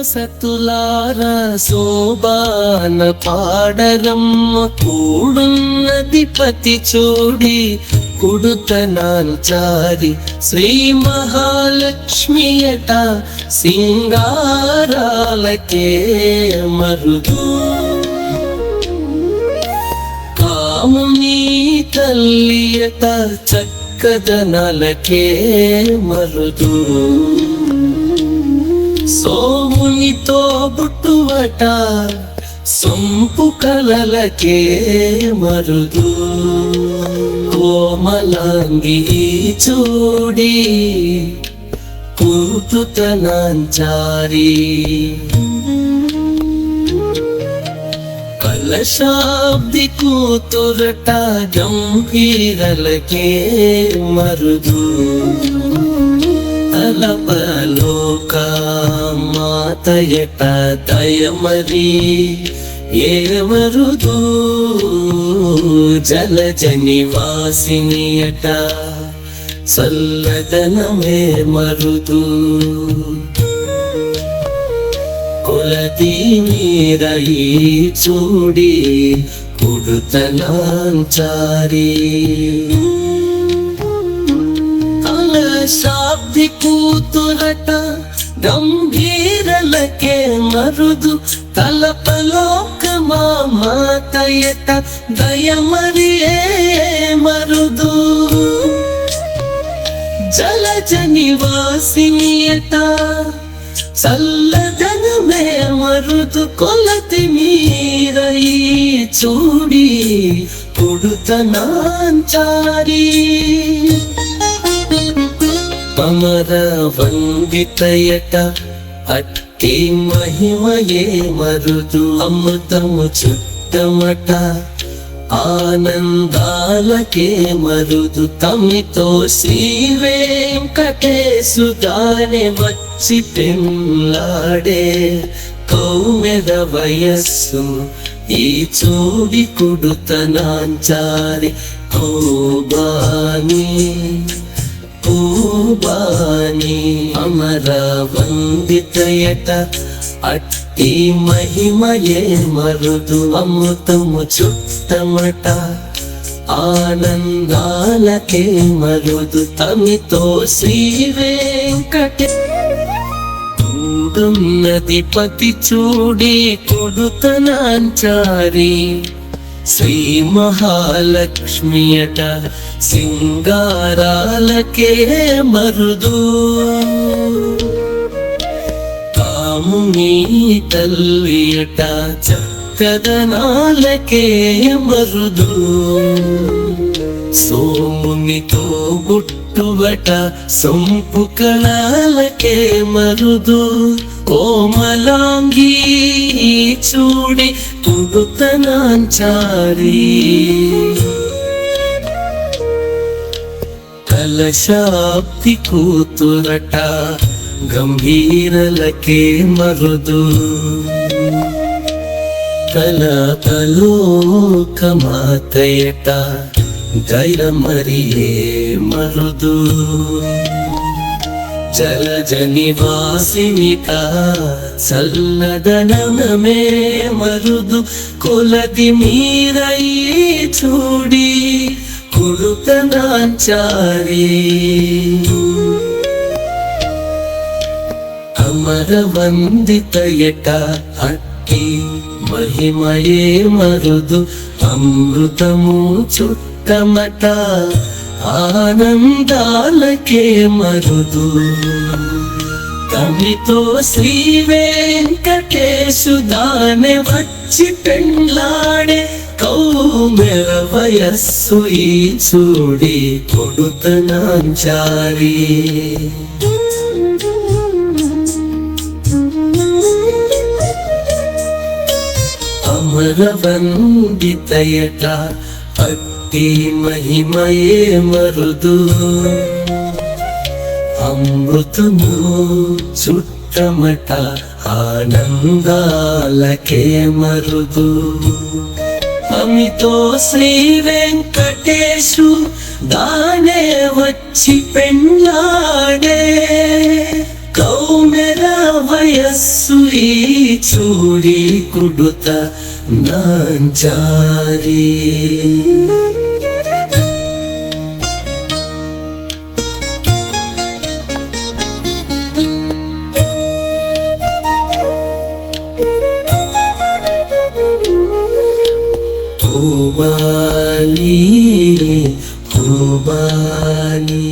సతులారా శోభాన పాడరమ్మ కూడున్నధిపతి చూడి కుడుతనాంచారి శ్రీ మహాలక్ష్మియట సింగారాలకే మరుదు కాముని తల్లియట చక్కదనాలకే మరుదు సోమునితో బుట్టువట సొంపు కలలకే మరుదు కోమలాంగి చూడి కూతుతనాంచారి కలశాబ్ది కూతురట గంభీరలకే మరుదు తలపలోక మాతయట దయమరి ఏమరుదు జలజ నివాసినియట చల్లదనమే మరుదు కొలది మీరయి చూడి కుడుతనాంచారి కలశాబ్ది కూతురట గంభీరలకే మరుదు తలపలోక మాతయట దయమరి మరుదు జలజ నివాసినియట చల్లదనమే మరుదు కొలతి మీరయి చూడి కుడుతనాంచారి అమర వందితయట అట్టి మహిమయే మరుదు అమృతము చుట్టమట ఆనందాలకే మరుదు తమితో శ్రీ వెంకటేశుగానే వచ్చి పెళ్ళాడే కౌమెద వయస్సు ఈ చూడి కుడుతనాంచారి ఓ బాని పూబాని అమర వందితయట అట్టి మహిమయే మరుదు అమృతము చుట్టమట ఆనందాలకే మరుదు తమితో శ్రీ వెంకటేశున్నధిపతి చూడి కుడుతనాంచారి శ్రీ మహాలక్ష్మియట సింగారాలకే మరుదు కాముని తల్లియట చక్కదనాలకే మరుదు సోమునితో బుట్టువట సొంపు కళాలకే మరుదు కోమలాంగి చూడి కుడుతనాంచారి కలశాబ్ది కూతురట గంభీరలకే మరుదు కలకలోక మాతయట దయమరియే మరుదు జలజ నివాసినిట చల్లదనమే మరుదు కొలది మీరయి చూడి కుడుతనాంచారి అమర వందితయట అట్టి మహిమయే మరుదు అమృతము చుట్టమట ఆనందాలకే మరుదు తమితో శ్రీ వెంకటేశుదానే వచ్చి పెళ్ళాడే కౌమెర వయస్సు ఈ చూడి కొడుతనాంచారి అమర వందితయట అట్టి మహిమయే మరుదు అమృతము చుట్టమట ఆనందాలకే మరుదు అమితో శ్రీ వెంకటేశు దానే వచ్చి పెళ్ళాడే కౌమెర ವಯಸ್ಸು ಈ ಚೂಡಿ ಕುಡುತ ನಾಂಚಾರಿ Kubali, Kubali.